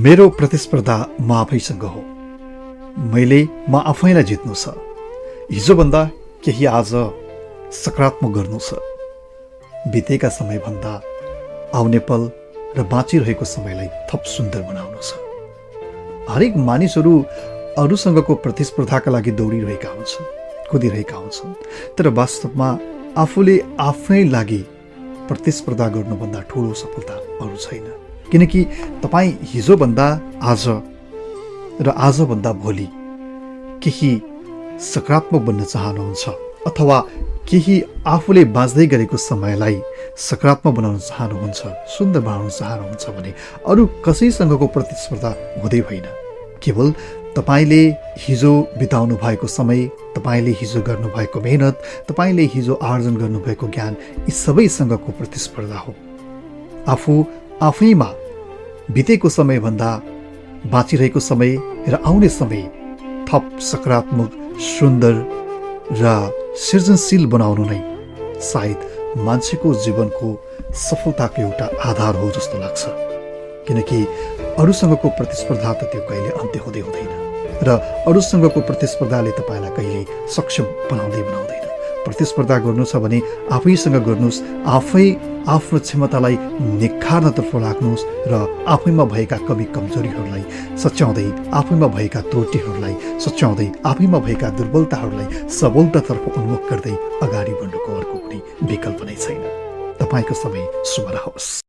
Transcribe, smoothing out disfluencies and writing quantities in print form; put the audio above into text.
मेरो प्रतिस्पर्धा म आफैसँग हो। मैले म आफैलाई जित्नु छ। हिजोभन्दा केही आज सकारात्मक गर्नु छ। बितेका समयभन्दा आउने पल र बाँचिरहेको समयलाई थप सुन्दर बनाउनु छ। हरेक मानिसहरू अरूसँगको प्रतिस्पर्धाका लागि दौडिरहेका हुन्छन्, कुदिरहेका हुन्छन्, तर वास्तवमा आफूले आफ्नै लागि प्रतिस्पर्धा गर्नुभन्दा ठुलो सफलता अरू छैन। किनकि तपाईँ हिजोभन्दा आज र आजभन्दा भोलि केही सकारात्मक बन्न चाहनुहुन्छ अथवा केही आफूले बाँच्दै गरेको समयलाई सकारात्मक बनाउन चाहनुहुन्छ, सुन्दर बनाउन चाहनुहुन्छ भने अरू कसैसँगको प्रतिस्पर्धा हुँदै होइन। केवल तपाईँले हिजो बिताउनु भएको समय, तपाईँले हिजो गर्नुभएको मेहनत, तपाईँले हिजो आर्जन गर्नुभएको ज्ञान, यी सबैसँगको प्रतिस्पर्धा हो। आफू आफैमा बितेको समयभन्दा बाँचिरहेको समय र आउने समय थप सकारात्मक, सुन्दर र सृजनशील बनाउनु नै सायद मान्छेको जीवनको सफलताको एउटा आधार हो जस्तो लाग्छ। किनकि अरूसँगको प्रतिस्पर्धा त त्यो कहिले अन्त्य हुँदै हुँदैन र अरूसँगको प्रतिस्पर्धाले तपाईँलाई कहिले सक्षम बनाउँदैन। प्रतिस्पर्धा गर्नु छ भने आफैसँग गर्नुहोस्, आफै आफ्नो क्षमतालाई निखार्नतर्फ लाग्नुहोस् र आफैमा भएका कमी कमजोरीहरूलाई सच्याउँदै, आफैमा भएका त्रुटिहरूलाई सच्याउँदै, आफैमा भएका दुर्बलताहरूलाई सबलतातर्फ उन्मुख गर्दै अगाडि बढ्नुको अर्को कुनै विकल्प नै छैन। तपाईँको समय शुभ रहोस्।